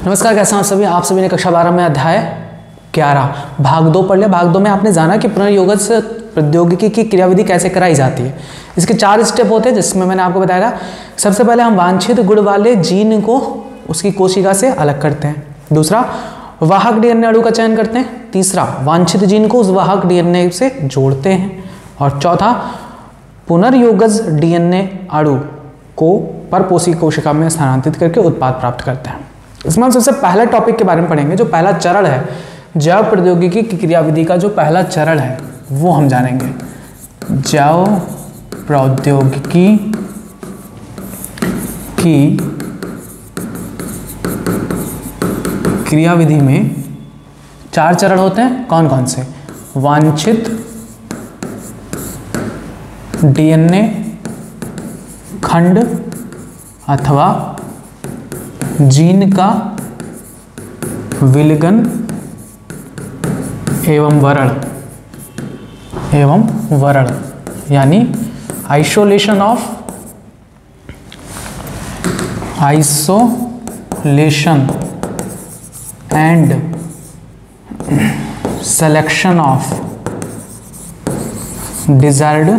नमस्कार, कैसे हैं आप सभी। आप सभी ने कक्षा 12 में अध्याय 11 भाग 2 पढ़ लिया। भाग 2 में आपने जाना कि पुनर्योगज प्रौद्योगिकी की क्रियाविधि कैसे कराई जाती है। इसके 4 स्टेप होते हैं, जिसमें मैंने आपको बताया था। सबसे पहले हम वांछित गुण वाले जीन को उसकी कोशिका से अलग करते हैं। दूसरा, वाहक डीएनए अणु का चयन करते हैं। तीसरा, वांछित जीन को उस वाहक डीएनए से जोड़ते हैं। और चौथा, पुनर्योगज डीएनए अणु को परपोषी कोशिका में स्थानांतरित करके उत्पाद प्राप्त करते हैं। इसमें हम सबसे पहले टॉपिक के बारे में पढ़ेंगे। जो पहला चरण है, जैव प्रौद्योगिकी की क्रियाविधि का जो पहला चरण है वो हम जानेंगे। जैव प्रौद्योगिकी की क्रियाविधि में 4 चरण होते हैं। कौन कौन से? वांछित डीएनए खंड अथवा जीन का विलगन एवं वरण यानी isolation and selection of desired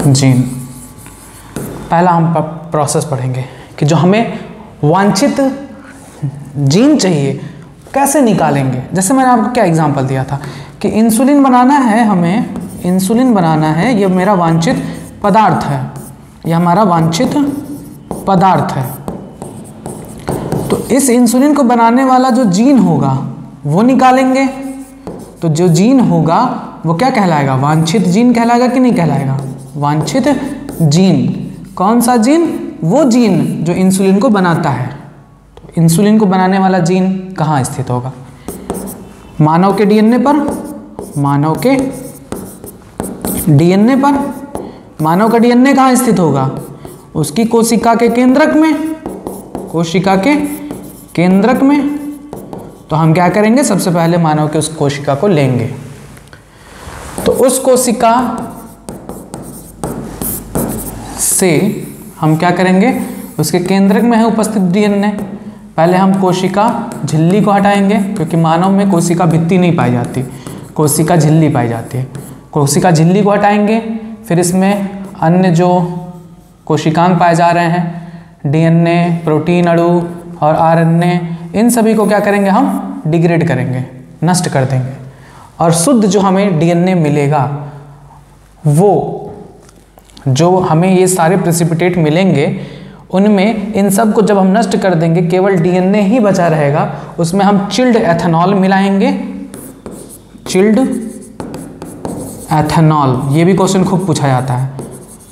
gene. पहला हम प्रोसेस पढ़ेंगे कि जो हमें वांछित जीन चाहिए कैसे निकालेंगे। जैसे मैंने आपको क्या एग्जांपल दिया था कि इंसुलिन बनाना है, हमें इंसुलिन बनाना है। ये मेरा वांछित पदार्थ है, ये हमारा वांछित पदार्थ है। तो इस इंसुलिन को बनाने वाला जो जीन होगा वो निकालेंगे। तो जो जीन होगा वो क्या कहलाएगा? वांछित जीन कहलाएगा कि नहीं कहलाएगा? वांछित जीन। कौन सा जीन? वो जीन जो इंसुलिन को बनाता है। तो इंसुलिन को बनाने वाला जीन कहाँ स्थित होगा? मानव के डीएनए पर। मानव के डीएनए पर। मानव का डीएनए कहाँ स्थित होगा? उसकी कोशिका के केंद्रक में। कोशिका के केंद्रक में। तो हम क्या करेंगे? सबसे पहले मानव के उस कोशिका को लेंगे। तो उस कोशिका से हम क्या करेंगे? उसके केंद्रक में है उपस्थित डीएनए। पहले हम कोशिका झिल्ली को हटाएंगे, क्योंकि मानव में कोशिका भित्ति नहीं पाई जाती, कोशिका झिल्ली पाई जाती है। कोशिका झिल्ली को हटाएंगे। फिर इसमें अन्य जो कोशिकांग पाए जा रहे हैं, डीएनए, प्रोटीन अणु और आरएनए, इन सभी को क्या करेंगे? हम डिग्रेड करेंगे, नष्ट कर देंगे। और शुद्ध जो हमें डीएनए मिलेगा, वो जो हमें ये सारे प्रेसिपिटेट मिलेंगे, उनमें इन सब को जब हम नष्ट कर देंगे, केवल डीएनए ही बचा रहेगा। उसमें हम चिल्ड एथेनॉल मिलाएंगे। चिल्ड एथेनॉल, ये भी क्वेश्चन खूब पूछा जाता है।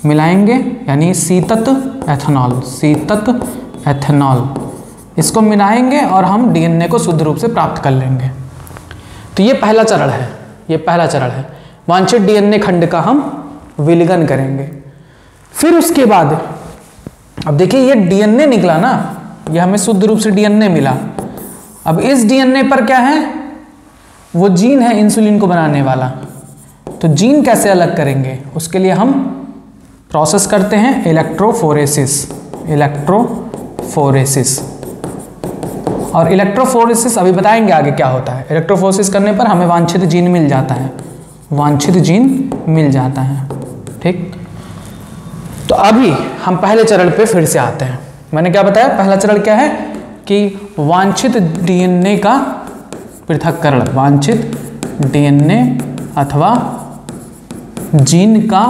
मिलाएंगे यानी शीतत एथेनॉल। शीतत एथेनॉल, इसको मिलाएंगे और हम डीएनए को शुद्ध रूप से प्राप्त कर लेंगे। तो ये पहला चरण है। ये पहला चरण है। वांछित डीएनए खंड का हम विलगन करेंगे। फिर उसके बाद अब देखिए, ये डीएनए निकला ना, ये हमें शुद्ध रूप से डीएनए मिला। अब इस डीएनए पर क्या है? वो जीन है इंसुलिन को बनाने वाला। तो जीन कैसे अलग करेंगे? उसके लिए हम प्रोसेस करते हैं इलेक्ट्रोफोरेसिस। इलेक्ट्रोफोरेसिस। और इलेक्ट्रोफोरेसिस अभी बताएंगे आगे क्या होता है। इलेक्ट्रोफोरेसिस करने पर हमें वांछित जीन मिल जाता है। वांछित जीन मिल जाता है। ठीक। तो अभी हम पहले चरण पे फिर से आते हैं। मैंने क्या बताया? पहला चरण क्या है कि वांछित डीएनए का पृथक्करण। वांछित डीएनए अथवा जीन का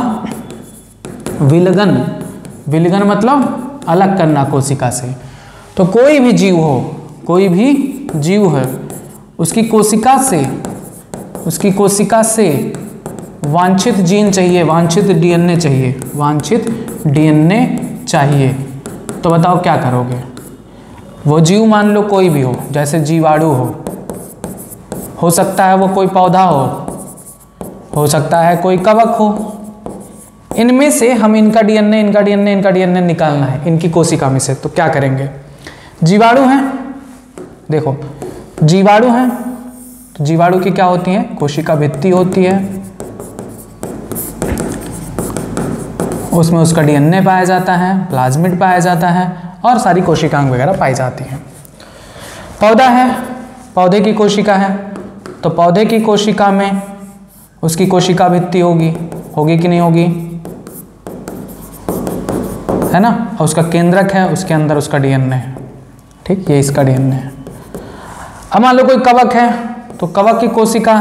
विलगन। विलगन मतलब अलग करना कोशिका से। तो कोई भी जीव हो, कोई भी जीव है, उसकी कोशिका से वांछित जीन चाहिए, वांछित डीएनए चाहिए, वांछित डीएनए चाहिए। तो बताओ क्या करोगे? वो जीव मान लो कोई भी हो, जैसे जीवाणु हो सकता है वो कोई पौधा हो सकता है कोई कवक हो। इनमें से हम इनका डीएनए निकालना है इनकी कोशिका में से। तो क्या करेंगे? जीवाणु हैं, देखो जीवाणु हैं, तो जीवाणु की क्या होती है? कोशिका भित्ति होती है। उसमें उसका डीएनए पाया जाता है, प्लाज्मिड पाया जाता है और सारी कोशिकाएं वगैरह पाई जाती हैं। पौधा है, पौधे की कोशिका है, तो पौधे की कोशिका में उसकी कोशिका भित्ति होगी, होगी कि नहीं होगी, है ना, और उसका केंद्रक है, उसके अंदर उसका डीएनए है, ठीक, ये इसका डीएनए है। अब मान लो कोई कवक है, तो कवक की कोशिका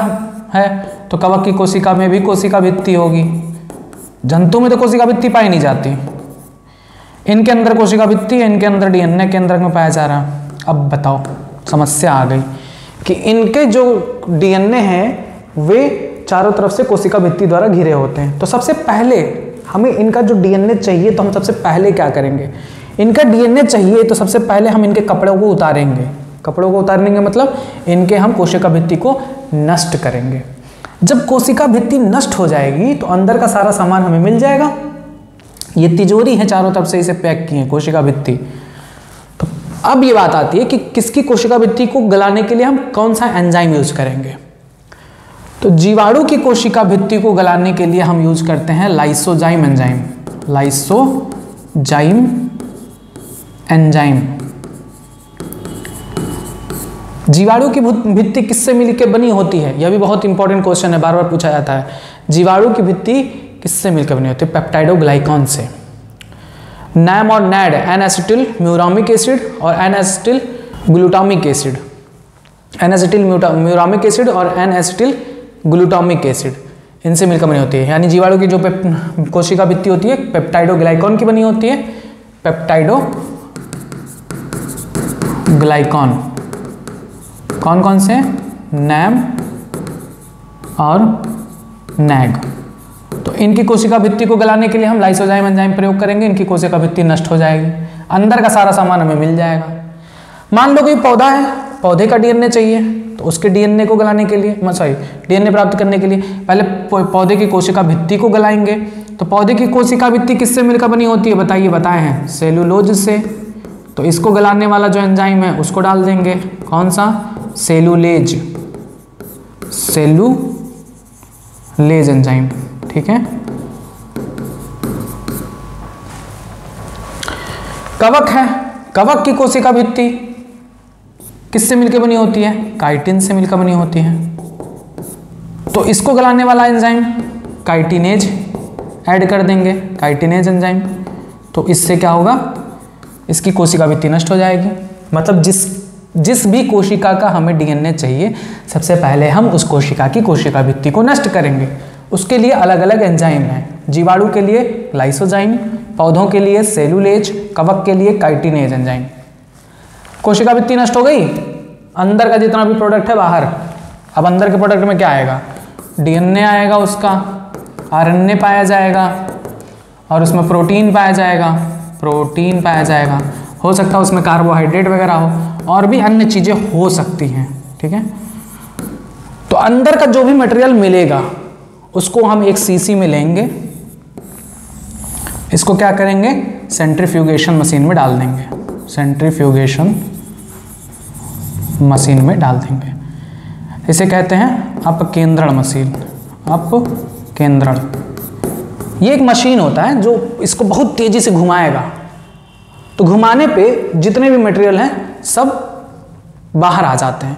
है, तो कवक की कोशिका में भी कोशिका भित्ति होगी। जंतु में तो कोशिका भित्ति पाई नहीं जाती, इनके अंदर कोशिका भित्ति है, इनके अंदर डीएनए केंद्रक में पाया जा रहा है। अब बताओ, समस्या आ गई कि इनके जो डीएनए हैं वे चारों तरफ से कोशिका भित्ति द्वारा घिरे होते हैं। तो सबसे पहले हमें इनका जो डीएनए चाहिए, तो हम सबसे पहले क्या करेंगे, इनका डीएनए चाहिए तो सबसे पहले हम इनके कपड़ों को उतारेंगे। कपड़ों को उतारेंगे मतलब इनके हम कोशिका भित्ति को नष्ट करेंगे। जब कोशिका भित्ति नष्ट हो जाएगी तो अंदर का सारा सामान हमें मिल जाएगा। ये तिजोरी है, चारों तरफ से इसे पैक किए कोशिका भित्ति। तो अब ये बात आती है कि किसकी कोशिका भित्ति को गलाने के लिए हम कौन सा एंजाइम यूज करेंगे। तो जीवाणु की कोशिका भित्ति को गलाने के लिए हम यूज करते हैं लाइसोजाइम एंजाइम। Lysozyme enzyme. जीवाणु की भित्ति किससे मिलकर बनी होती है, यह भी बहुत इंपॉर्टेंट क्वेश्चन है, बार बार पूछा जाता है। जीवाणु की भित्ति किससे मिलकर बनी होती है, पेप्टाइडोग्लाइकॉन से। नैम और NAG, N acetyl muramic acid और N acetyl glutamic acid, N acetyl muramic acid और एन एसिटिल ग्लूटामिक एसिड, इनसे मिलकर बनी होती है। यानी जीवाणु की जो कोशिका भित्ति होती है पेप्टाइडोग्लाइकॉन की बनी होती है। पेप्टाइडोग्लाइकॉन कौन कौन से, नैम और नैग। तो इनकी कोशिका भित्ति को गलाने के लिए हम लाइसोजाइम एंजाइम प्रयोग करेंगे, इनकी कोशिका भित्ति नष्ट हो जाएगी, अंदर का सारा सामान हमें मिल जाएगा। मान लो कोई पौधा है, पौधे का डीएनए चाहिए, तो उसके डीएनए को गलाने के लिए, डीएनए प्राप्त करने के लिए पहले पौधे की कोशिका भित्ति को गलाएंगे। तो पौधे की कोशिका भित्ति किससे मिलकर बनी होती है, बताइए, बताए हैं, सेलुलोज से। तो इसको गलाने वाला जो एंजाइम है उसको डाल देंगे, कौन सा, सेलुलेज, सेलुलेज एंजाइम, ठीक है। कवक है, कवक की कोशिका भित्ति किससे मिलकर बनी होती है, काइटिन से मिलकर बनी होती है। तो इसको गलाने वाला एंजाइम काइटिनेज ऐड कर देंगे, काइटिनेज एंजाइम। तो इससे क्या होगा, इसकी कोशिका भित्ति नष्ट हो जाएगी। मतलब जिस भी कोशिका का हमें डीएनए चाहिए, सबसे पहले हम उस कोशिका की कोशिका भित्ति को नष्ट करेंगे। उसके लिए अलग अलग एंजाइम हैं, जीवाणु के लिए लाइसोजाइम, पौधों के लिए सेलुलेज, कवक के लिए काइटिनेज एंजाइम। कोशिका भित्ति नष्ट हो गई, अंदर का जितना भी प्रोडक्ट है बाहर। अब अंदर के प्रोडक्ट में क्या आएगा, डीएनए आएगा, उसका आरएनए पाया जाएगा और उसमें प्रोटीन पाया जाएगा, प्रोटीन पाया जाएगा। हो सकता है उसमें कार्बोहाइड्रेट वगैरह हो और भी अन्य चीज़ें हो सकती हैं, ठीक है। तो अंदर का जो भी मटेरियल मिलेगा उसको हम एक सीसी में लेंगे, इसको क्या करेंगे, सेंट्रीफ्यूगेशन मशीन में डाल देंगे, सेंट्रीफ्यूगेशन मशीन में डाल देंगे। इसे कहते हैं अपकेंद्रण मशीन, अपकेंद्रण। ये एक मशीन होता है जो इसको बहुत तेजी से घुमाएगा, तो घुमाने पे जितने भी मटेरियल हैं सब बाहर आ जाते हैं,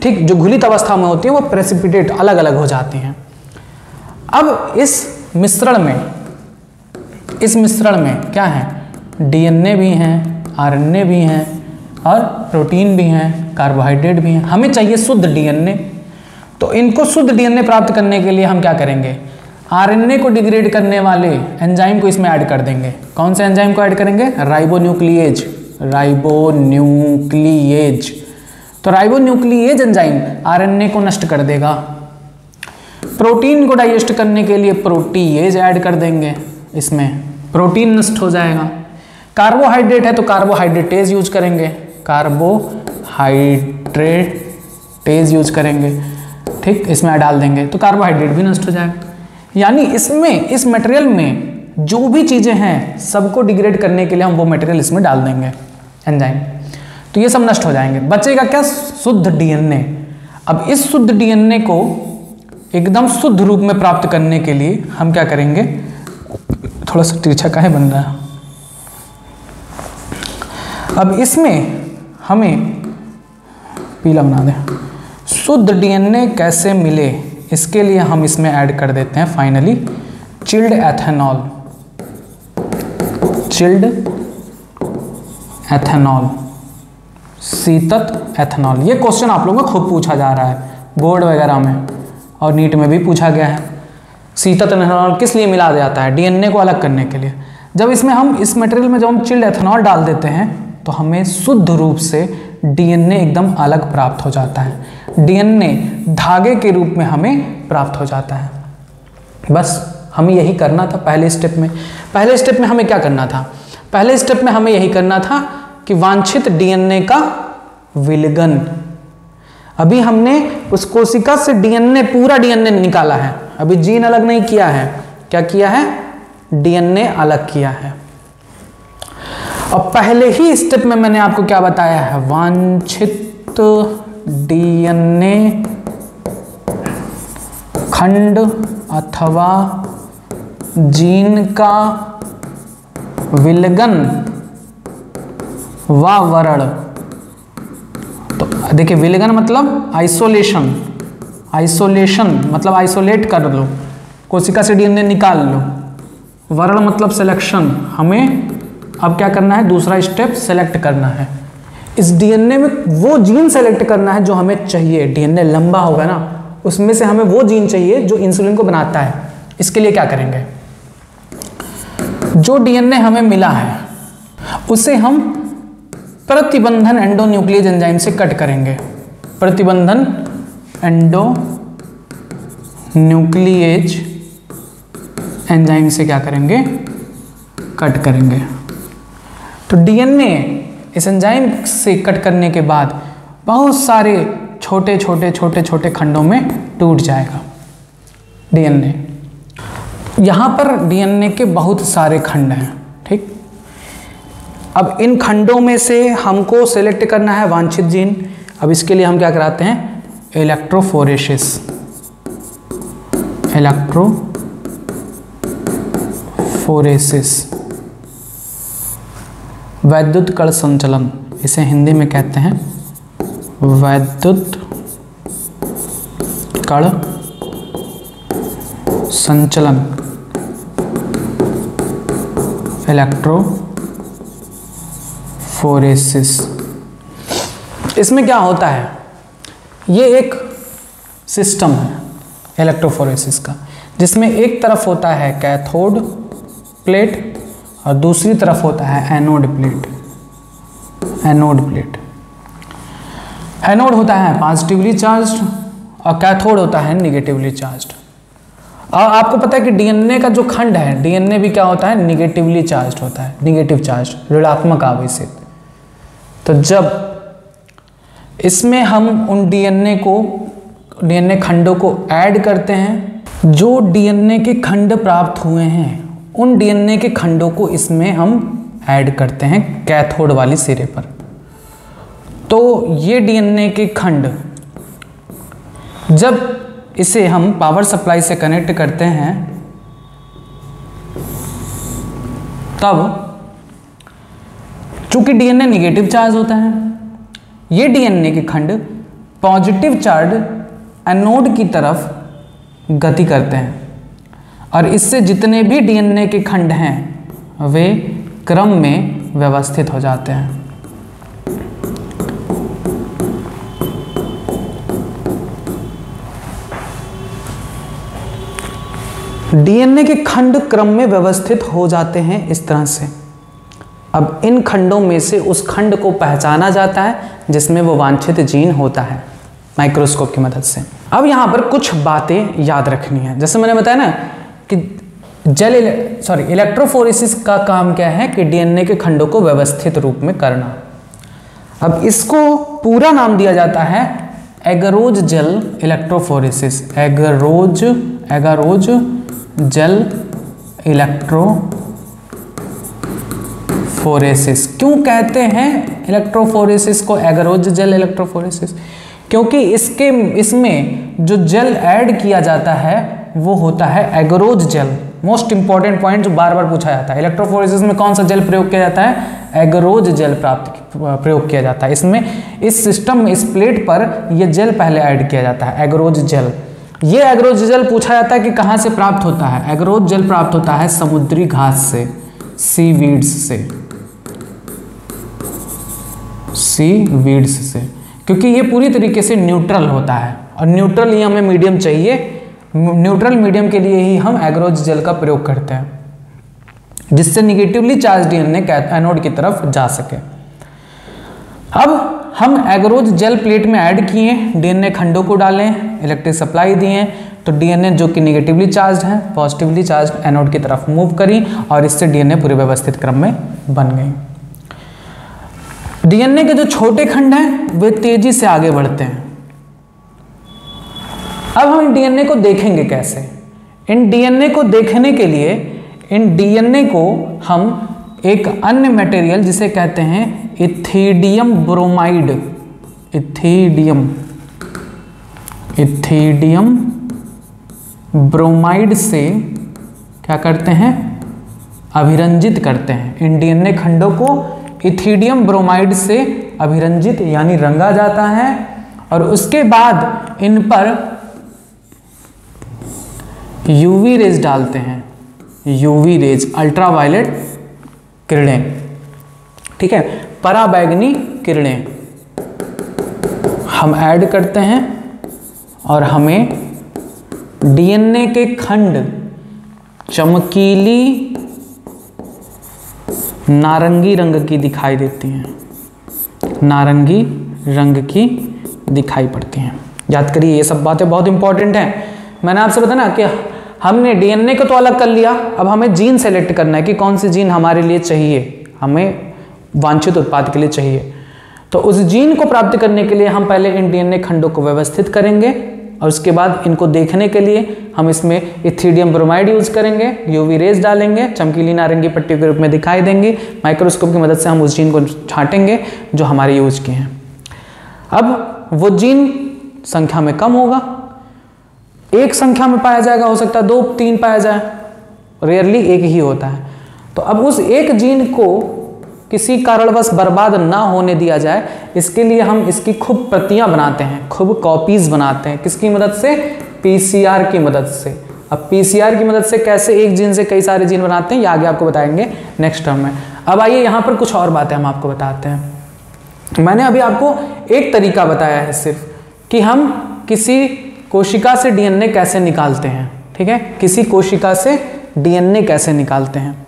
ठीक। जो घुलित अवस्था में होती है वो प्रेसिपिटेट अलग अलग हो जाती हैं। अब इस मिश्रण में क्या है, डीएनए भी हैं, आरएनए भी हैं और प्रोटीन भी हैं, कार्बोहाइड्रेट भी हैं। हमें चाहिए शुद्ध डीएनए। तो इनको शुद्ध डीएनए प्राप्त करने के लिए हम क्या करेंगे, आरएनए को डिग्रेड करने वाले एंजाइम को इसमें ऐड कर देंगे। कौन से एंजाइम को ऐड करेंगे, राइबोन्यूक्लिएज, राइबोन्यूक्लिएज। तो राइबोन्यूक्लिएज एंजाइम आरएनए को नष्ट कर देगा। प्रोटीन को डाइजेस्ट करने के लिए प्रोटीएज ऐड कर देंगे, इसमें प्रोटीन नष्ट हो जाएगा। कार्बोहाइड्रेट है तो कार्बोहाइड्रेटेज यूज करेंगे, कार्बोहाइड्रेटेज यूज करेंगे, ठीक, इसमें डाल देंगे तो कार्बोहाइड्रेट भी नष्ट हो जाएगा। यानी इसमें, इस मटेरियल में जो भी चीज़ें हैं सबको डिग्रेड करने के लिए हम वो मटेरियल इसमें डाल देंगे, एंजाइम। तो ये सब नष्ट हो जाएंगे, बचेगा क्या, शुद्ध डीएनए। अब इस शुद्ध डीएनए को एकदम शुद्ध रूप में प्राप्त करने के लिए हम क्या करेंगे, थोड़ा सा तिरछा काहे बन रहा है, अब इसमें हमें पीला बना दें। शुद्ध डीएनए कैसे मिले, इसके लिए हम इसमें ऐड कर देते हैं finally chilled ethanol. Chilled ethanol, शीतत एथेनॉल। ये क्वेश्चन आप लोगों को खुद पूछा जा रहा है बोर्ड वगैरह में और नीट में भी पूछा गया है। शीतत एथेनॉल किस लिए मिला जाता है? डीएनए को अलग करने के लिए। जब इसमें हम इस मटेरियल में जब हम चिल्ड एथेनॉल डाल देते हैं तो हमें शुद्ध रूप से डीएनए एकदम अलग प्राप्त हो जाता है। डीएनए धागे के रूप में हमें प्राप्त हो जाता है। बस हमें यही करना था पहले स्टेप में। पहले स्टेप में हमें क्या करना था? पहले स्टेप में हमें यही करना था कि वांछित डीएनए का विलगन। अभी हमने उस कोशिका से डीएनए, पूरा डीएनए निकाला है, अभी जीन अलग नहीं किया है। क्या किया है? डीएनए अलग किया है। और पहले ही स्टेप में मैंने आपको क्या बताया है? वांछित डीएनए खंड अथवा जीन का विलगन व वरण। तो देखिए, विलगन मतलब आइसोलेशन, आइसोलेशन मतलब आइसोलेट कर लो, कोशिका से डीएनए निकाल लो। वर्ण मतलब सिलेक्शन, हमें अब क्या करना है? दूसरा स्टेप सेलेक्ट करना है। इस डीएनए में वो जीन सेलेक्ट करना है जो हमें चाहिए। डीएनए लंबा होगा ना, उसमें से हमें वो जीन चाहिए जो इंसुलिन को बनाता है। इसके लिए क्या करेंगे? जो डीएनए हमें मिला है उसे हम प्रतिबंधन एंडोन्यूक्लियेज एंजाइम से कट करेंगे। प्रतिबंधन एंडोन्यूक्लियेज एंजाइम से क्या करेंगे? कट करेंगे। तो डीएनए इस एंजाइम से कट करने के बाद बहुत सारे छोटे छोटे छोटे छोटे खंडों में टूट जाएगा डीएनए। यहाँ पर डीएनए के बहुत सारे खंड हैं, ठीक। अब इन खंडों में से हमको सेलेक्ट करना है वांछित जीन। अब इसके लिए हम क्या कराते हैं? इलेक्ट्रोफोरेसिस। इलेक्ट्रोफोरेसिस, वैद्युत कण संचलन, इसे हिंदी में कहते हैं वैद्युत कण संचलन, इलेक्ट्रोफोरेसिस। इसमें क्या होता है? ये एक सिस्टम है इलेक्ट्रोफोरेसिस का, जिसमें एक तरफ होता है कैथोड प्लेट और दूसरी तरफ होता है anode plate. Anode plate, anode होता है पॉजिटिवली चार्ज्ड और कैथोड होता है निगेटिवली चार्ज्ड। और आपको पता है कि डीएनए का जो खंड है, डीएनए भी क्या होता है? निगेटिवली चार्ज्ड होता है, निगेटिव चार्ज, ऋणात्मक आवेशित। तो जब इसमें हम उन डीएनए खंडों को ऐड करते हैं, जो डीएनए के खंड प्राप्त हुए हैं उन डीएनए के खंडों को इसमें हम ऐड करते हैं कैथोड वाली सिरे पर। तो ये डीएनए के खंड जब इसे हम पावर सप्लाई से कनेक्ट करते हैं तब चूंकि डीएनए निगेटिव चार्ज होता है, ये डीएनए के खंड पॉजिटिव चार्ज एनोड की तरफ गति करते हैं और इससे जितने भी डीएनए के खंड हैं वे क्रम में व्यवस्थित हो जाते हैं। डीएनए के खंड क्रम में व्यवस्थित हो जाते हैं इस तरह से। अब इन खंडों में से उस खंड को पहचाना जाता है जिसमें वो वांछित जीन होता है माइक्रोस्कोप की मदद से। अब यहाँ पर कुछ बातें याद रखनी है। जैसे मैंने बताया ना कि इलेक्ट्रोफोरेसिस का काम क्या है कि डीएनए के खंडों को व्यवस्थित रूप में करना। अब इसको पूरा नाम दिया जाता है agarose gel electrophoresis. Agarose gel electrophoresis. क्यों कहते हैं इलेक्ट्रोफोरेसिस को एगरोज जेल इलेक्ट्रोफोरेसिस? क्योंकि इसमें जो जेल ऐड किया जाता है वो होता है agarose jail. Most important point जो बार बार पूछा जाता है, इलेक्ट्रोफोरेसिस में कौन सा जेल प्रयोग किया जाता है? एगरोज जेल प्रयोग किया जाता है। इसमें इस सिस्टम में इस प्लेट पर यह जेल पहले ऐड किया जाता है, एगरोज जेल। ये एगरोज जेल पूछा जाता है कि कहाँ से प्राप्त होता है? एगरोज जेल प्राप्त होता है समुद्री घास से, सीवीड्स से, सीवीड्स से, क्योंकि ये पूरी तरीके से न्यूट्रल होता है और न्यूट्रल ही हमें मीडियम चाहिए। न्यूट्रल मीडियम के लिए ही हम एगरोज जेल का प्रयोग करते हैं, जिससे निगेटिवली चार्ज डीएनए एनोड की तरफ जा सके। अब हम एगरोज जेल प्लेट में ऐड किए, डीएनए खंडों को डालें, इलेक्ट्रिक सप्लाई दिए, तो डीएनए जो कि निगेटिवली चार्ज है पॉजिटिवली चार्ज एनोड की तरफ मूव करी और इससे डीएनए पूरे व्यवस्थित क्रम में बन गई। डीएनए के जो छोटे खंड हैं वे तेजी से आगे बढ़ते हैं। अब हम डीएनए को देखेंगे कैसे? इन डीएनए को देखने के लिए इन डीएनए को हम एक अन्य मटेरियल जिसे कहते हैं इथिडियम ब्रोमाइड, इथिडियम ब्रोमाइड से क्या करते हैं? अभिरंजित करते हैं। इन डीएनए खंडों को इथिडियम ब्रोमाइड से अभिरंजित यानी रंगा जाता है और उसके बाद इन पर यूवी रेज डालते हैं, यूवी रेज, अल्ट्रावायलेट किरणें, ठीक है, पराबैंगनी किरणें हम ऐड करते हैं और हमें डीएनए के खंड चमकीली नारंगी रंग की दिखाई देती हैं, नारंगी रंग की दिखाई पड़ती हैं। याद करिए ये सब बातें बहुत इंपॉर्टेंट हैं। मैंने आपसे बताया ना कि हमने डीएनए को तो अलग कर लिया, अब हमें जीन सेलेक्ट करना है कि कौन सी जीन हमारे लिए चाहिए, हमें वांछित उत्पाद के लिए चाहिए। तो उस जीन को प्राप्त करने के लिए हम पहले इन डीएनए खंडों को व्यवस्थित करेंगे और उसके बाद इनको देखने के लिए हम इसमें इथिडियम ब्रोमाइड यूज करेंगे, यूवी रेज डालेंगे, चमकीली नारंगी पट्टी के रूप में दिखाई देंगे, माइक्रोस्कोप की मदद से हम उस जीन को छांटेंगे जो हमारे यूज किए हैं। अब वो जीन संख्या में कम होगा, एक संख्या में पाया जाएगा, हो सकता है 2-3 पाया जाए, रेयरली एक ही होता है। तो अब उस एक जीन को किसी कारणवश बर्बाद ना होने दिया जाए, इसके लिए हम इसकी खूब प्रतियां बनाते हैं, खूब कॉपीज बनाते हैं। किसकी मदद से? पीसीआर की मदद से। अब पीसीआर की मदद से कैसे एक जीन से कई सारे जीन बनाते हैं ये आगे आपको बताएंगे नेक्स्ट टर्म में। अब आइए यहाँ पर कुछ और बातें हम आपको बताते हैं। मैंने अभी आपको एक तरीका बताया है सिर्फ कि हम किसी कोशिका से डीएनए कैसे निकालते हैं, ठीक है, किसी कोशिका से डीएनए कैसे निकालते हैं।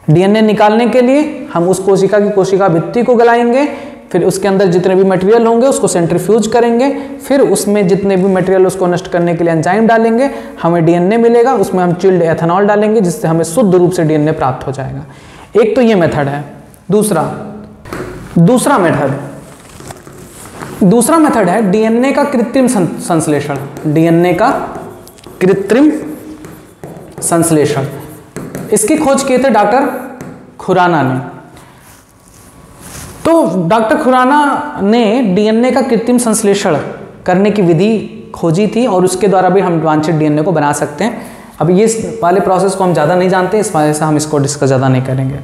डीएनए निकालने के लिए हम उस कोशिका की कोशिका भित्ति को गलाएंगे, फिर उसके अंदर जितने भी मटेरियल होंगे उसको सेंट्रीफ्यूज करेंगे, फिर उसमें जितने भी मटेरियल उसको नष्ट करने के लिए एंजाइम डालेंगे, हमें डीएनए मिलेगा, उसमें हम चिल्ड एथेनॉल डालेंगे जिससे हमें शुद्ध रूप से डीएनए प्राप्त हो जाएगा। एक तो ये मेथड है। दूसरा मेथड है डीएनए का कृत्रिम संश्लेषण। डीएनए का कृत्रिम संश्लेषण, इसकी खोज किए थे डॉक्टर खुराना ने। तो डॉक्टर खुराना ने डीएनए का कृत्रिम संश्लेषण करने की विधि खोजी थी और उसके द्वारा भी हम वांछित डीएनए को बना सकते हैं। अब ये वाले प्रोसेस को हम ज़्यादा नहीं जानते, इस वजह से हम इसको डिस्कस ज़्यादा नहीं करेंगे।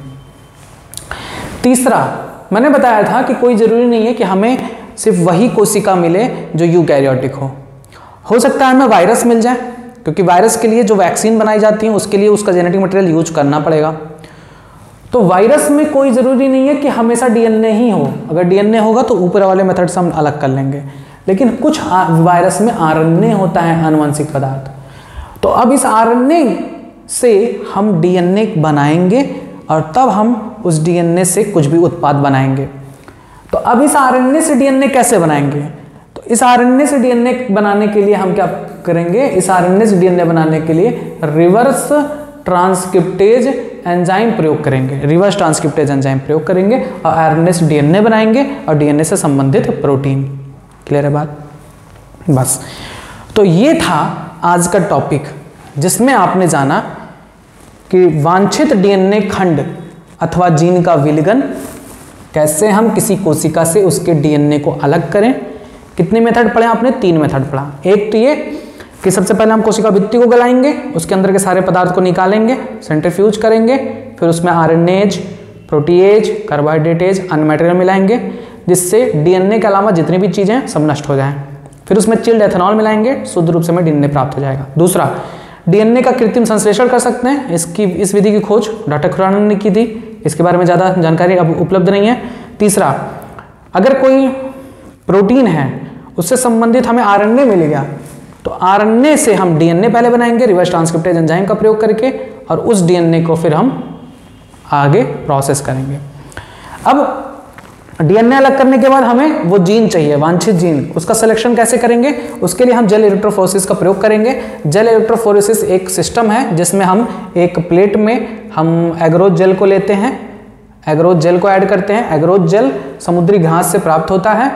तीसरा, मैंने बताया था कि कोई ज़रूरी नहीं है कि हमें सिर्फ वही कोशिका मिले जो यूकैरियोटिक हो सकता है हमें वायरस मिल जाए, क्योंकि वायरस के लिए जो वैक्सीन बनाई जाती है उसके लिए उसका जेनेटिक मटेरियल यूज करना पड़ेगा। तो वायरस में कोई ज़रूरी नहीं है कि हमेशा डीएनए ही हो, अगर डीएनए होगा तो ऊपर वाले मेथड से हम अलग कर लेंगे, लेकिन कुछ वायरस में आरएनए होता है, आनुवंशिक पदार्थ। तो अब इस आरएनए से हम डीएनए बनाएंगे और तब हम उस डीएनए से कुछ भी उत्पाद बनाएंगे। तो अब इस आरएनए से डीएनए कैसे बनाएंगे? तो इस आरएनए से डीएनए बनाने के लिए हम क्या करेंगे? इस आरएनए से डीएनए बनाने के लिए रिवर्स ट्रांसक्रिप्टेज एंजाइम प्रयोग करेंगे, रिवर्स ट्रांसक्रिप्टेज एंजाइम प्रयोग करेंगे और आरएनए से डीएनए बनाएंगे और डीएनए से संबंधित प्रोटीन। क्लियर है बात? बस, तो ये था आज का टॉपिक जिसमें आपने जाना कि वांछित डीएनए खंड अथवा जीन का विलगन कैसे हम किसी कोशिका से उसके डीएनए को अलग करें। कितने मेथड पढ़े आपने? 3 मेथड पढ़ा। एक तो ये कि सबसे पहले हम कोशिका भित्ति को गलाएंगे, उसके अंदर के सारे पदार्थ को निकालेंगे, सेंट्रीफ्यूज करेंगे, फिर उसमें आरएनएज, प्रोटीएज, कार्बोहाइड्रेटेज, अन्य मटेरियल मिलाएंगे जिससे डीएनए के अलावा जितनी भी चीज़ें सब नष्ट हो जाएं। फिर उसमें चिल्ड एथेनॉल मिलाएंगे, शुद्ध रूप से हमें डीएनए प्राप्त हो जाएगा। दूसरा, डीएनए का कृत्रिम संश्लेषण कर सकते हैं। इस विधि की खोज डॉक्टर खुराना ने की थी, इसके बारे में ज़्यादा जानकारी अब उपलब्ध नहीं है। तीसरा, अगर कोई प्रोटीन है उससे संबंधित हमें आरएनए मिल गया तो आरएनए से हम डीएनए पहले बनाएंगे रिवर्स ट्रांसक्रिप्टेज एंजाइम का प्रयोग करके, और उस डीएनए को फिर हम आगे प्रोसेस करेंगे। अब डीएनए अलग करने के बाद हमें वो जीन चाहिए, वांछित जीन, उसका सिलेक्शन कैसे करेंगे? उसके लिए हम जेल इलेक्ट्रोफोरेसिस का प्रयोग करेंगे। जेल इलेक्ट्रोफोरेसिस एक सिस्टम है जिसमें हम एक प्लेट में हम एगरोज जेल को लेते हैं, एगरोज जेल को ऐड करते हैं। एगरोज जेल समुद्री घास से प्राप्त होता है,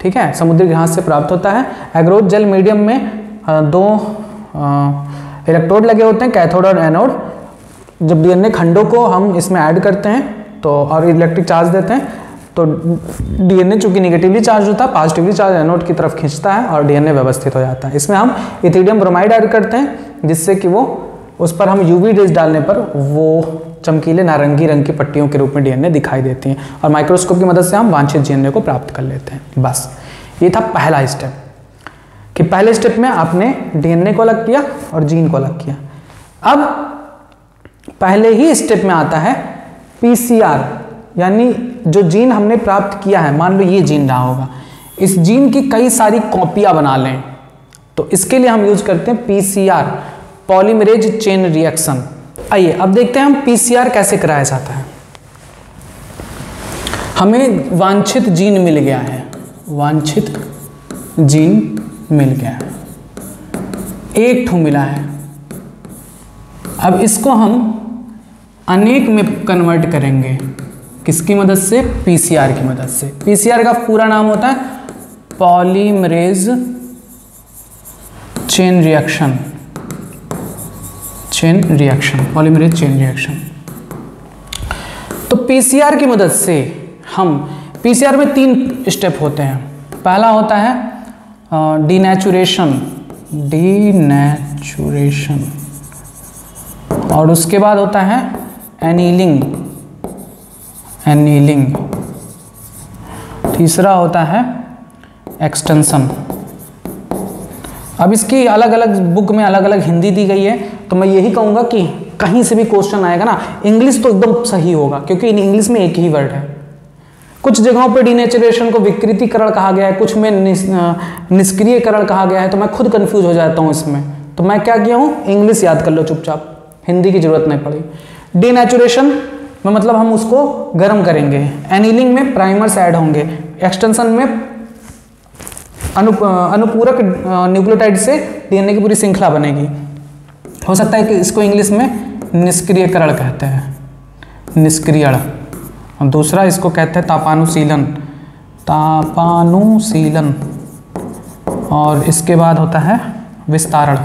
ठीक है, समुद्री घास से प्राप्त होता है। एगरोज जेल मीडियम में दो इलेक्ट्रोड लगे होते हैं, कैथोड और एनोड। जब डीएनए खंडों को हम इसमें ऐड करते हैं तो और इलेक्ट्रिक चार्ज देते हैं तो डीएनए चूंकि निगेटिवली चार्ज होता है, पॉजिटिवली चार्ज एनोड की तरफ खींचता है और डीएनए व्यवस्थित हो जाता है। इसमें हम इथिडियम ब्रोमाइड ऐड करते हैं जिससे कि वो उस पर हम यूवी रेज डालने पर वो चमकीले नारंगी रंग की पट्टियों के रूप में डीएनए दिखाई देती हैं और माइक्रोस्कोप की मदद से हम वांछित डीएनए को प्राप्त कर लेते हैं। बस ये था पहला स्टेप, कि पहले स्टेप में आपने डीएनए को अलग किया और जीन को अलग किया। अब पहले ही स्टेप में आता है पीसीआर, यानी जो जीन हमने प्राप्त किया है, मान लो ये जीन रहा होगा, इस जीन की कई सारी कॉपियां बना लें, तो इसके लिए हम यूज करते हैं पीसीआर, पॉलीमरेज चेन रिएक्शन। आइए अब देखते हैं हम पीसीआर कैसे कराया जाता है। हमें वांछित जीन मिल गया है, वांछित जीन मिल गया है, एक ठो मिला है। अब इसको हम अनेक में कन्वर्ट करेंगे, किसकी मदद से? पीसीआर की मदद से। पीसीआर का पूरा नाम होता है polymerase chain reaction, chain reaction, polymerase chain reaction. तो पीसीआर की मदद से हम, पीसीआर में 3 स्टेप होते हैं। पहला होता है डीनेचुरेशन, डीनेचुरेशन, और उसके बाद होता है एनीलिंग, एनीलिंग, तीसरा होता है एक्सटेंशन। अब इसकी अलग अलग बुक में अलग अलग हिंदी दी गई है, तो मैं यही कहूँगा कि कहीं से भी क्वेश्चन आएगा ना, इंग्लिश तो एकदम सही होगा क्योंकि इन इंग्लिश में एक ही वर्ड है। कुछ जगहों पे डीनेचुरेशन को विकृतीकरण कहा गया है, कुछ में निष्क्रियकरण कहा गया है, तो मैं खुद कंफ्यूज हो जाता हूँ इसमें। तो मैं क्या किया हूँ, इंग्लिश याद कर लो चुपचाप, हिंदी की जरूरत नहीं पड़ी। डीनेचुरेशन में मतलब हम उसको गर्म करेंगे, एनीलिंग में प्राइमर्स ऐड होंगे, एक्सटेंशन में अनुपूरक न्यूक्लियोटाइड से डीएनए की पूरी श्रृंखला बनेगी। हो सकता है कि इसको इंग्लिश में निष्क्रियकरण कहते हैं, निष्क्रियण। और दूसरा इसको कहते हैं तापानुशीलन, तापानुशीलन, और इसके बाद होता है विस्तारण।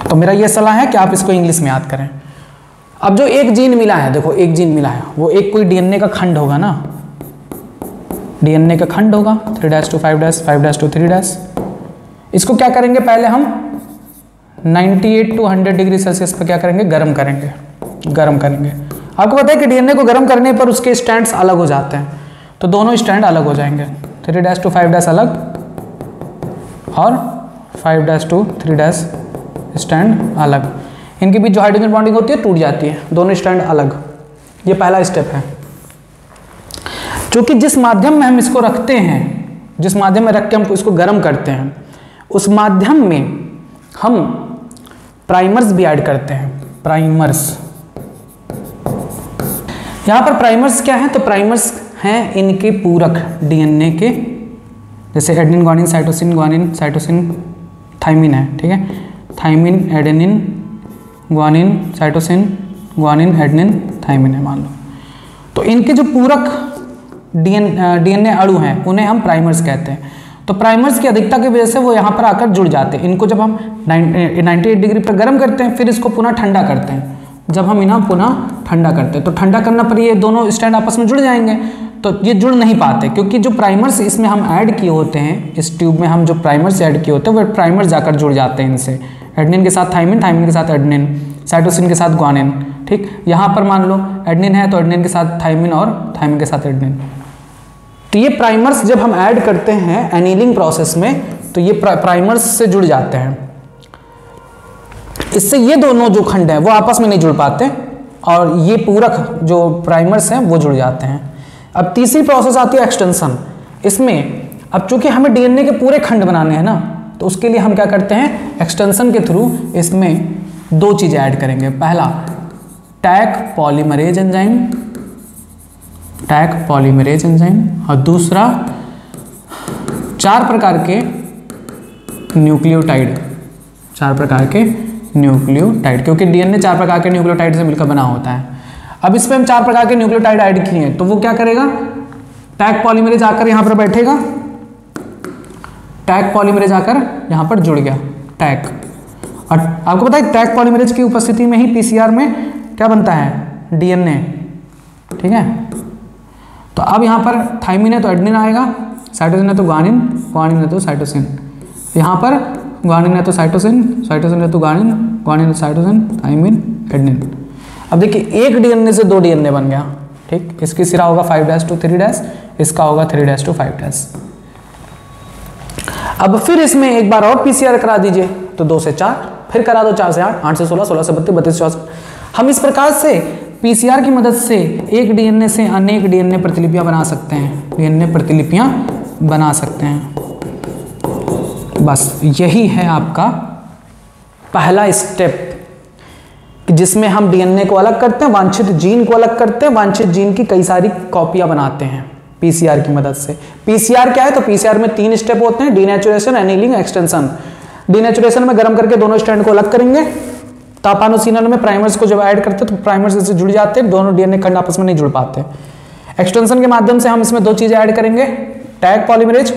तो मेरा ये सलाह है कि आप इसको इंग्लिश में याद करें। अब जो एक जीन मिला है, देखो एक जीन मिला है, वो एक कोई डीएनए का खंड होगा ना, डीएनए का खंड होगा 3' to 5', 5' to 3'। इसको क्या करेंगे, पहले हम 98 to 100 डिग्री सेल्सियस पर क्या करेंगे, गर्म करेंगे, गर्म करेंगे। आपको पता है कि डीएनए को गर्म करने पर उसके स्टैंड्स अलग हो जाते हैं, तो दोनों स्टैंड अलग हो जाएंगे, 3' to 5' अलग और 5' to 3' स्टैंड अलग। इनके बीच जो हाइड्रोजन बॉन्डिंग होती है टूट जाती है, दोनों स्टैंड अलग। ये पहला स्टेप है। क्योंकि जिस माध्यम में हम इसको रखते हैं, जिस माध्यम में रख के हम इसको गर्म करते हैं, उस माध्यम में हम प्राइमर्स भी ऐड करते हैं, प्राइमर्स। यहाँ पर प्राइमर्स क्या है, तो प्राइमर्स हैं इनके पूरक डीएनए के, जैसे adenine, guanine, cytosine, guanine, cytosine, thymine है, ठीक है, thymine, adenine, guanine, cytosine, guanine, adenine, thymine है मान लो। तो इनके जो पूरक डीएनए अणु हैं उन्हें हम प्राइमर्स कहते हैं। तो प्राइमर्स की अधिकता की वजह से वो यहाँ पर आकर जुड़ जाते हैं। इनको जब हम 98 डिग्री पर गर्म करते हैं, फिर इसको पुनः ठंडा करते हैं। जब हम इन्हें पुनः ठंडा करते हैं तो ठंडा करने पर ये दोनों स्टैंड आपस में जुड़ जाएंगे, तो ये जुड़ नहीं पाते, क्योंकि जो प्राइमर्स इसमें हम ऐड किए होते हैं, इस ट्यूब में हम जो प्राइमर्स ऐड किए होते हैं वो प्राइमर जाकर जुड़ जाते हैं इनसे, एडेनिन के साथ थाइमिन, थाइमिन के साथ एडेनिन, साइटोसिन के साथ ग्वानिन। ठीक, यहाँ पर मान लो एडेनिन है तो एडेनिन के साथ थाइमिन और थाइमिन के साथ एडेनिन। तो ये प्राइमर्स जब हम ऐड करते हैं एनीलिंग प्रोसेस में तो ये प्राइमर्स से जुड़ जाते हैं। इससे ये दोनों जो खंड हैं वो आपस में नहीं जुड़ पाते और ये पूरक जो प्राइमर्स हैं वो जुड़ जाते हैं। अब तीसरी प्रोसेस आती है एक्सटेंशन। इसमें अब चूंकि हमें डीएनए के पूरे खंड बनाने हैं ना, तो उसके लिए हम क्या करते हैं, एक्सटेंशन के थ्रू इसमें दो चीजें ऐड करेंगे। पहला tag polymerase enzyme, tag polymerase enzyme, और दूसरा 4 प्रकार के न्यूक्लियोटाइड, 4 प्रकार के न्यूक्लियोटाइड, क्योंकि डीएनए 4 प्रकार के न्यूक्लियोटाइड से मिलकर बना होता है। अब इसमें हम 4 प्रकार के न्यूक्लियोटाइड ऐड किए हैं तो वो क्या करेगा, टैग पॉलीमरेज आकर यहां पर बैठेगा, टैग पॉलीमरेज आकर यहां पर जुड़ गया टैग। और आपको पता है टैग पॉलीमरेज की उपस्थिति में ही पीसीआर में क्या बनता है, डीएनए। ठीक है, तो अब यहां पर थाइमिन है तो एडेनिन आएगा, साइटोसिन है तो ग्वानिन, ग्वानिन है तो साइटोसिन, यहां पर ग्वानिन है तो साइटोसिन, साइटोसिन है तो ग्वानिन, ग्वानिन है साइटोसिन, थाइमिन, एडेनिन। अब देखिए एक डीएनए से 2 डीएनए बन गया। ठीक, इसकी सिरा होगा 5' to 3', इसका होगा 3' to 5'। अब फिर इसमें एक बार और पीसीआर करा दीजिए तो 2 से 4, फिर करा दो 4 से 8, 8 से 16, 16 से 32, 32 से 64। हम इस प्रकार से पीसीआर की मदद से एक डीएनए से अनेक डीएनए प्रतिलिपियां बना सकते हैं, डीएनए प्रतिलिपियां बना सकते हैं। बस यही है आपका पहला स्टेप, जिसमें हम डीएनए को अलग करते हैं, वांछित जीन को अलग करते हैं, वांछित जीन की कई सारी कॉपियां बनाते हैं पीसीआर की मदद से। पीसीआर क्या है, तो पीसीआर में 3 स्टेप होते हैं, डीनेचुरेशन, एनीलिंग, एक्सटेंशन। डीनेचुरेशन में गर्म करके दोनों स्ट्रैंड को अलग करेंगे, तापानुसीलन में प्राइमर्स को जब ऐड करते हैं तो प्राइमर्स से जुड़ जाते हैं, दोनों डीएनए खंड आपस में नहीं जुड़ पाते। एक्सटेंशन के माध्यम से हम इसमें 2 चीजें ऐड करेंगे, tag polymerase,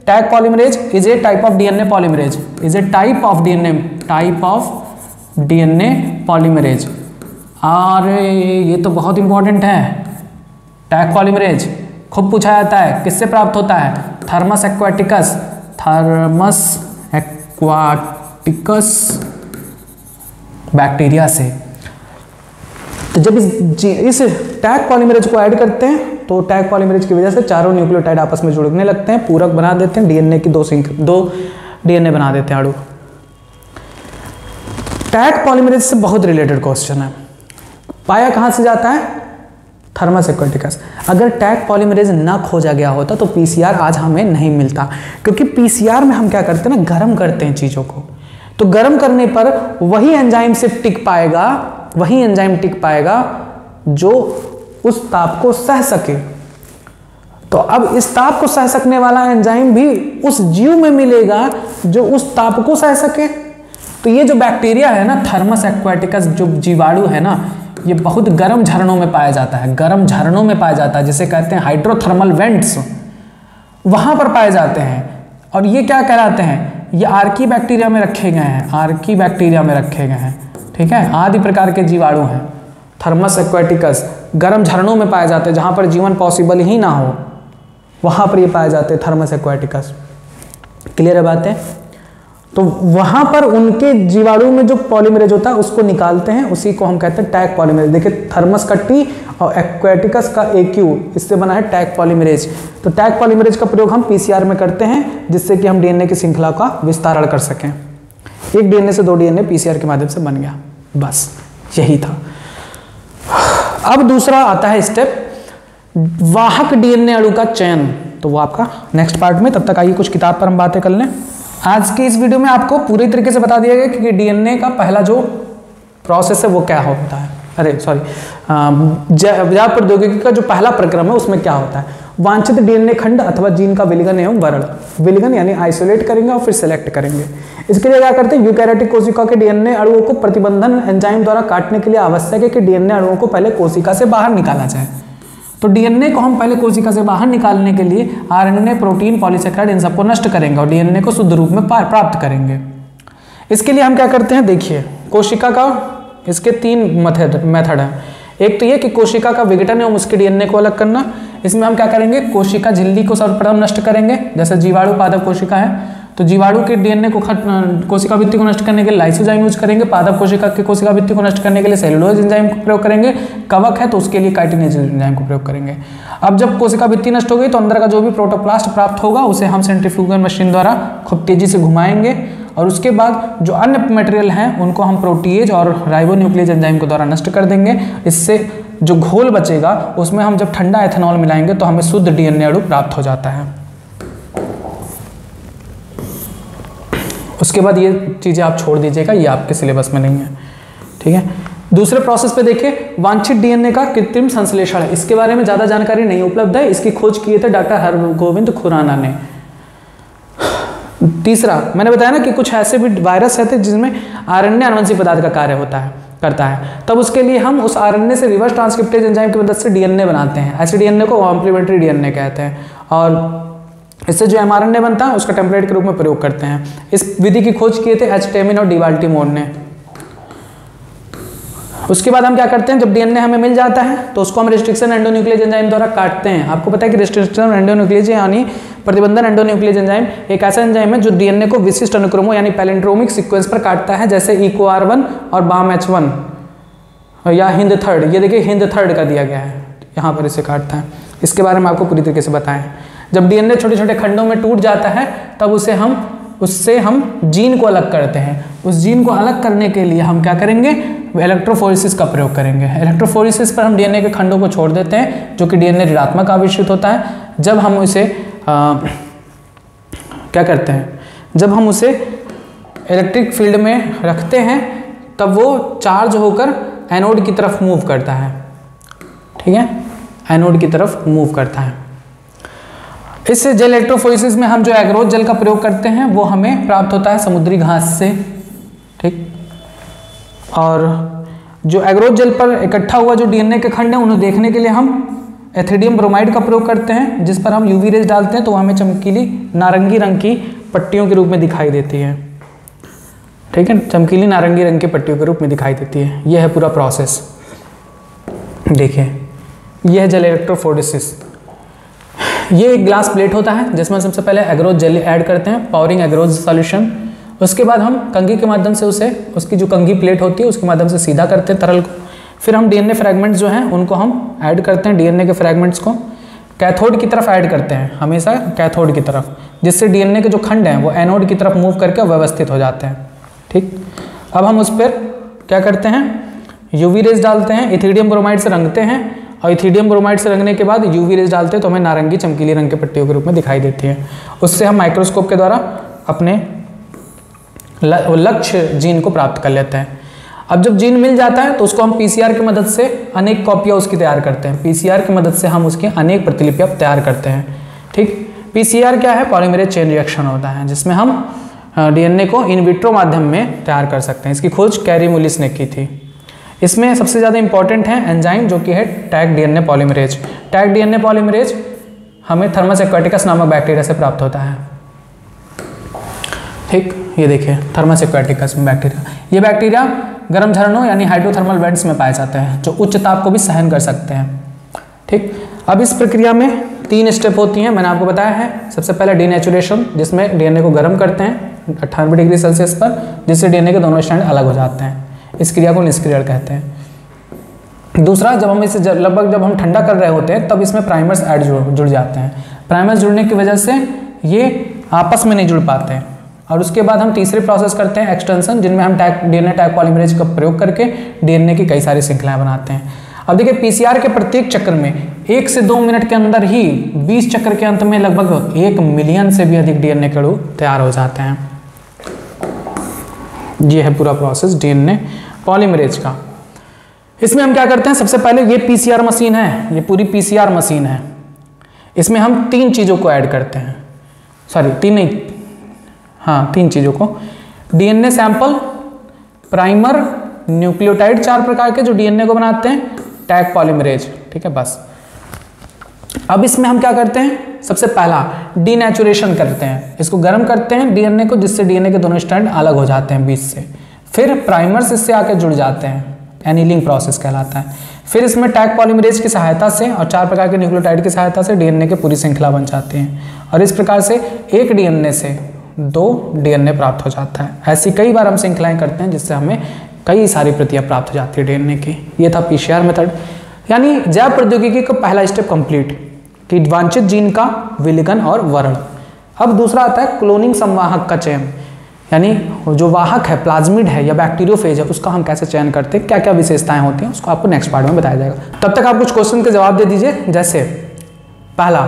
tag polymerase is a type of DNA polymerase, is a type of DNA polymerase. और ये तो बहुत इंपॉर्टेंट है, टैग पॉलीमरेज खूब पूछा जाता है, किससे प्राप्त होता है, thermos aquaticus, thermos aquaticus bacteria से। तो जब इस टैग पॉलीमरेज को ऐड करते हैं तो टैग पॉलीमरेज की वजह से चारों न्यूक्लियोटाइड आपस में जुड़ने लगते हैं, पूरक बना देते हैं, डीएनए की 2 डीएनए बना देते हैं अणु। टैग पॉलीमरेज से बहुत रिलेटेड क्वेश्चन है, पाया कहां से जाता है, थर्मस एक्वाटिकस। अगर टैग पॉलीमरेज ना खोजा गया होता तो पीसीआर आज हमें नहीं मिलता, क्योंकि पीसीआर में हम क्या करते हैं ना, गर्म करते हैं चीजों को, तो गर्म करने पर वही एंजाइम सिर्फ टिक पाएगा, वही एंजाइम टिक पाएगा जो उस ताप को सह सके। तो अब इस ताप को सह सकने वाला एंजाइम भी उस जीव में मिलेगा जो उस ताप को सह सके। तो ये जो बैक्टीरिया है ना, थर्मस एक्वाटिकस जो जीवाणु है ना, ये बहुत गर्म झरनों में पाया जाता है, गर्म झरनों में पाया जाता है, जिसे कहते हैं हाइड्रोथर्मल वेंट्स, वहां पर पाए जाते हैं। और ये क्या कहलाते हैं, ये आर्की बैक्टीरिया में रखे गए हैं, आर्की बैक्टीरिया में रखे गए हैं। ठीक है, आदि प्रकार के जीवाणु हैं। थर्मस एक्वाटिकस गर्म झरनों में पाए जाते हैं, जहां पर जीवन पॉसिबल ही ना हो वहां पर ये पाए जाते हैं थर्मस एक्वाटिकस। क्लियर है बातें? तो वहां पर उनके जीवाणु में जो पॉलीमरेज होता है उसको निकालते हैं, उसी को हम कहते हैं टैग पॉलीमरेज। देखिए थर्मस का टी और एक्वाटिकस का एक्यू, इससे बना है टैग पॉलीमरेज। तो टैग पॉलीमरेज का प्रयोग हम पीसीआर में करते हैं, जिससे कि हम डीएनए की श्रृंखला का विस्तारण कर सकें। एक डीएनए से 2 डीएनए पीसीआर के माध्यम से बन गया, बस यही था। अब दूसरा आता है स्टेप, वाहक डीएनए अणु का चयन। तो वो आपका नेक्स्ट पार्ट में, तब तक आइए कुछ किताब पर हम बातें कर लें। आज की इस वीडियो में आपको पूरी तरीके से बता दिया गया कि डीएनए का पहला जो प्रोसेस है वो क्या होता है, जैव प्रौद्योगिकी का जो पहला प्रक्रम है उसमें क्या होता है। वांछित डीएनए खंड अथवा जीन का विलयन एवं वर्ण, विलयन यानी आइसोलेट करेंगे और फिर सेलेक्ट करेंगे। इसके लिए क्या करते हैं, यूकैरियोटिक कोशिका के डीएनए अणुओं को प्रतिबंधन एंजाइम द्वारा काटने के लिए आवश्यक है कि डीएनए अणुओं को पहले कोशिका से बाहर निकाला जाए। तो डीएनए को हम पहले कोशिका से बाहर निकालने के लिए आरएनए, प्रोटीन, पॉलीसेकेराइड इन सबको नष्ट करेंगे और डीएनए को शुद्ध रूप में प्राप्त करेंगे। इसके लिए हम क्या करते हैं, देखिए कोशिका का इसके 3 मेथड है। एक तो ये कि कोशिका का विघटन एवं उसके डीएनए को अलग करना। इसमें हम क्या करेंगे, कोशिका झिल्ली को सर्वप्रथम नष्ट करेंगे, जैसे जीवाणु पादप कोशिका है तो जीवाणु के डीएनए को कोशिका भित्ति को नष्ट करने के लिए लाइसोजाइम यूज करेंगे, पादप कोशिका के कोशिका भित्ति को नष्ट करने के लिए सेलुलोज एंजाइम का प्रयोग करेंगे, कवक है तो उसके लिए काइटिनेज एंजाइम का प्रयोग करेंगे। अब जब कोशिका भित्ति नष्ट हो गई तो अंदर का जो भी प्रोटोप्लास्ट प्राप्त होगा उसे हम सेंट्रीफ्यूगल मशीन द्वारा खूब तेजी से घुमाएंगे और उसके बाद जो अन्य मटेरियल हैं उनको हम प्रोटीएज और राइबोन्यूक्लियेज एंजाइम के द्वारा नष्ट कर देंगे। इससे जो घोल बचेगा उसमें हम जब ठंडा एथेनॉल मिलाएंगे तो हमें शुद्ध डीएनए अणु प्राप्त हो जाता है। उसके बाद ये चीज़ें आप छोड़ दीजिएगा, ये आपके सिलेबस में नहीं है, ठीक है। दूसरे प्रोसेस पे देखिए, वांछित डीएनए का कृत्रिम संश्लेषण। इसके बारे में ज़्यादा जानकारी नहीं उपलब्ध है, इसकी खोज किए थे डॉक्टर हरगोविंद खुराना ने। तीसरा मैंने बताया ना कि कुछ ऐसे भी वायरस रहते हैं जिसमें आरएनए आनुवंशिक पदार्थ का कार्य करता है, तब उसके लिए हम उस आरएनए से रिवर्स ट्रांसक्रिप्टेज एंजाइम की मदद से डीएनए बनाते हैं। ऐसे डीएनए को कॉम्प्लीमेंट्री डीएनए कहते हैं और इससे जो एमआरएनए बनता है उसका टेम्पलेट के रूप में प्रयोग करते हैं। इस विधि की खोज किए थे एच टेमिन और डी बाल्टीमोर ने। उसके बाद हम क्या करते हैं, जब डीएनए हमें मिल जाता है तो उसको हम रिस्ट्रिक्शन एंडोन्यूक्लियेज एंजाइम द्वारा काटते हैं। आपको पता है कि रिस्ट्रिक्शन एंडोन्यूक्लियेज यानी प्रतिबंधन एंडोन्यूक्लियेज एंजाइम एक ऐसा एंजाइम है जो डीएनए को विशिष्ट अनुक्रमों यानी पैलिंड्रोमिक सीक्वेंस पर काटता है, जैसे EcoR1 और BAM-H1 या हिंद थर्ड। ये देखिए हिंद थर्ड का दिया गया है, यहाँ पर इसे काटता है। इसके बारे में आपको पूरी तरीके से बताएं। जब डीएनए छोटे छोटे खंडों में टूट जाता है तब उससे हम जीन को अलग करते हैं। उस जीन को अलग करने के लिए हम क्या करेंगे, इलेक्ट्रोफोरेसिस का प्रयोग करेंगे। इलेक्ट्रोफोरेसिस पर हम डीएनए के खंडों को छोड़ देते हैं जो कि डीएनए ऋणात्मक आवेशित होता है। जब हम उसे क्या करते हैं, जब हम उसे इलेक्ट्रिक फील्ड में रखते हैं तब वो चार्ज होकर एनोड की तरफ मूव करता है, ठीक है, एनोड की तरफ मूव करता है। इस जेल इलेक्ट्रोफोरेसिस में हम जो एग्रोज जेल का प्रयोग करते हैं वो हमें प्राप्त होता है समुद्री घास से, ठीक। और जो एग्रोज जेल पर इकट्ठा हुआ जो डीएनए के खंड हैं उन्हें देखने के लिए हम एथिडियम ब्रोमाइड का प्रयोग करते हैं, जिस पर हम यूवी रेज डालते हैं तो हमें चमकीली नारंगी रंग की पट्टियों के रूप में दिखाई देती है, ठीक है, चमकीली नारंगी रंग की पट्टियों के रूप में दिखाई देती है। यह है पूरा प्रोसेस। देखिए यह है जेल इलेक्ट्रोफोरेसिस। ये एक ग्लास प्लेट होता है जिसमें सबसे पहले एग्रोज जेल ऐड करते हैं, पावरिंग एग्रोज सॉल्यूशन। उसके बाद हम कंघी के माध्यम से उसकी जो कंघी प्लेट होती है उसके माध्यम से सीधा करते हैं तरल को। फिर हम डीएनए फ्रैगमेंट्स जो हैं उनको हम ऐड करते हैं, डीएनए के फ्रैगमेंट्स को कैथोड की तरफ ऐड करते हैं, हमेशा कैथोड की तरफ, जिससे डीएनए के जो खंड हैं वो एनोड की तरफ मूव करके व्यवस्थित हो जाते हैं, ठीक। अब हम उस पर क्या करते हैं, यूवी रेज डालते हैं, इथिडियम ब्रोमाइड से रंगते हैं और इथिडियम ब्रोमाइड से रंगने के बाद यूवी रेज डालते हैं तो हमें नारंगी चमकीली रंग के पट्टियों के रूप में दिखाई देती है। उससे हम माइक्रोस्कोप के द्वारा अपने लक्ष्य जीन को प्राप्त कर लेते हैं। अब जब जीन मिल जाता है तो उसको हम पीसीआर की मदद से अनेक कॉपियाँ उसकी तैयार करते हैं। पीसीआर की मदद से हम उसकी अनेक प्रतिलिपियाँ तैयार करते हैं, ठीक। पीसीआर क्या है, पॉलीमरेज चेन रिएक्शन होता है जिसमें हम डीएनए को इन विट्रो माध्यम में तैयार कर सकते हैं। इसकी खोज कैरी मुलिस ने की थी। इसमें सबसे ज़्यादा इंपॉर्टेंट है एंजाइम जो कि है tag DNA polymerase. Tag DNA polymerase हमें थर्मस एक्वाटिकस नामक बैक्टीरिया से प्राप्त होता है, ठीक। ये देखिए थर्मस एक्वाटिकस बैक्टीरिया, ये बैक्टीरिया गर्म झरनों यानी हाइड्रोथर्मल वेंट्स में पाए जाते हैं जो उच्च ताप को भी सहन कर सकते हैं, ठीक। अब इस प्रक्रिया में 3 स्टेप होती हैं, मैंने आपको बताया है। सबसे पहले डीनेचुरेशन, जिसमें डीएनए को गर्म करते हैं 98 डिग्री सेल्सियस पर, जिससे डीएनए के दोनों स्ट्रैंड अलग हो जाते हैं। इस क्रिया को निष्क्रियण कहते हैं। दूसरा, जब हम इसे जब हम ठंडा कर रहे होते हैं तब इसमें प्राइमर्स ऐड जुड़ जाते हैं। प्राइमर्स जुड़ने की वजह से ये आपस में नहीं जुड़ पाते हैं। और उसके बाद हम तीसरी प्रोसेस करते हैं एक्सटेंशन, जिनमें हम डीएनए टैग पॉलीमरेज का प्रयोग करके डीएनए की कई सारी श्रृंखलाएं बनाते हैं। अब देखिए पीसीआर के प्रत्येक चक्र में 1 से 2 मिनट के अंदर ही 20 चक्र के अंत में लगभग 1 मिलियन से भी अधिक डीएनए के अणु तैयार हो जाते हैं। ये है पूरा प्रोसेस डीएनए पॉलीमरेज का। इसमें हम क्या करते हैं, सबसे पहले ये पीसीआर मशीन है, ये पूरी पीसीआर मशीन है। इसमें हम 3 चीज़ों को ऐड करते हैं, सॉरी 3 नहीं, हाँ 3 चीज़ों को, डीएनए सैंपल, प्राइमर, न्यूक्लियोटाइड 4 प्रकार के जो डीएनए को बनाते हैं, टैग पॉलीमरेज, ठीक है बस। अब इसमें हम क्या करते हैं, सबसे पहला डीनेचुरेशन करते हैं, इसको गर्म करते हैं डीएनए को, जिससे डीएनए के दोनों स्ट्रैंड अलग हो जाते हैं बीच से। फिर प्राइमर्स इससे आके जुड़ जाते हैं एनीलिंग प्रोसेस कहलाता है। फिर इसमें टैग पॉलीमरेज की सहायता से और 4 प्रकार के न्यूक्लियोटाइड की सहायता से डीएनए की पूरी श्रृंखला बन जाती है और इस प्रकार से एक डीएनए से 2 डीएनए प्राप्त हो जाता है। ऐसी कई बार हम श्रृंखलाएं करते हैं जिससे हमें कई सारी प्रतियां प्राप्त हो जाती है डीएनए की। ये था पीसीआर मेथड, यानी जैव प्रौद्योगिकी का पहला स्टेप कंप्लीट कि वांछित जीन का विलिगन और वर्ण। अब दूसरा आता है क्लोनिंग संवाहक का चयन, यानी जो वाहक है, प्लाज्मिड है या बैक्टीरियोफेज है, उसका हम कैसे चयन करते हैं, क्या क्या विशेषताएं होती हैं, उसको आपको नेक्स्ट पार्ट में बताया जाएगा। तब तक आप कुछ क्वेश्चन के जवाब दे दीजिए। जैसे पहला,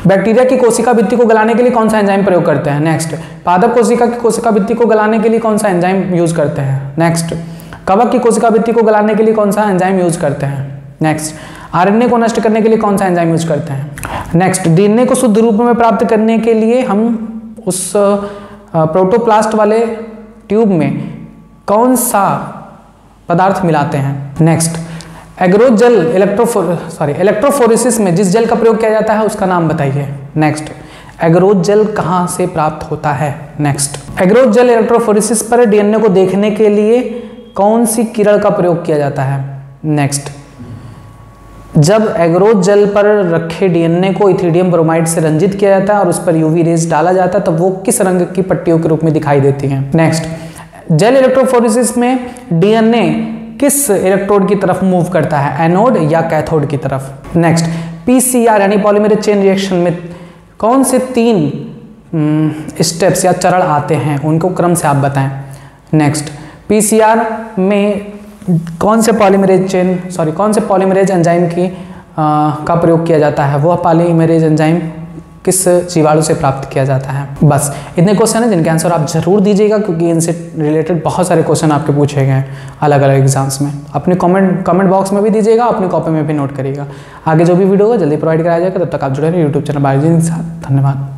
बैक्टीरिया की कोशिका भित्ति को गलाने के लिए कौन सा एंजाइम प्रयोग करते हैं। नेक्स्ट, पादप कोशिका की कोशिका भित्ति को गलाने के लिए कौन सा एंजाइम यूज करते हैं। नेक्स्ट, कवक की कोशिका भित्ति को गलाने के लिए कौन सा एंजाइम यूज करते हैं। नेक्स्ट, आरएनए को नष्ट करने के लिए कौन सा एंजाइम यूज करते हैं। नेक्स्ट, डीएनए को शुद्ध रूप में प्राप्त करने के लिए हम उस प्रोटोप्लास्ट वाले ट्यूब में कौन सा पदार्थ मिलाते हैं। नेक्स्ट, एग्रोजल इलेक्ट्रोफोरेसिस में जिस जल का प्रयोग किया जाता है उसका नाम बताइए। नेक्स्ट, एग्रोजल कहाँ से प्राप्त होता है। नेक्स्ट, एग्रोजल इलेक्ट्रोफोरेसिस पर डीएनए को देखने के लिए कौन सी किरण का प्रयोग किया जाता है। नेक्स्ट, जब एग्रोजल पर रखे डीएनए को इथिडियम ब्रोमाइड से रंजित किया जाता है और उस पर यूवी रेज डाला जाता है तब वो किस रंग की पट्टियों के रूप में दिखाई देती हैं। नेक्स्ट, जेल इलेक्ट्रोफोरेसिस में डीएनए किस इलेक्ट्रोड की तरफ मूव करता है, एनोड या कैथोड की तरफ। नेक्स्ट, पीसीआर यानी पॉलीमरेज चेन रिएक्शन में कौन से 3 स्टेप्स या चरण आते हैं, उनको क्रम से आप बताएं। नेक्स्ट, पीसीआर में कौन से पॉलीमरेज एंजाइम का प्रयोग किया जाता है, वह पॉलीमरेज एंजाइम किस जीवाणु से प्राप्त किया जाता है। बस इतने क्वेश्चन हैं जिनके आंसर आप जरूर दीजिएगा, क्योंकि इनसे रिलेटेड बहुत सारे क्वेश्चन आपके पूछे गए हैं अलग अलग एग्जाम्स में। अपने कमेंट बॉक्स में भी दीजिएगा, अपनी कॉपी में भी नोट करिएगा। आगे जो भी वीडियो होगा जल्दी प्रोवाइड कराया जाएगा। तब तक आप जुड़े रहिए यूट्यूब चैनल बायोलॉजी के साथ। धन्यवाद।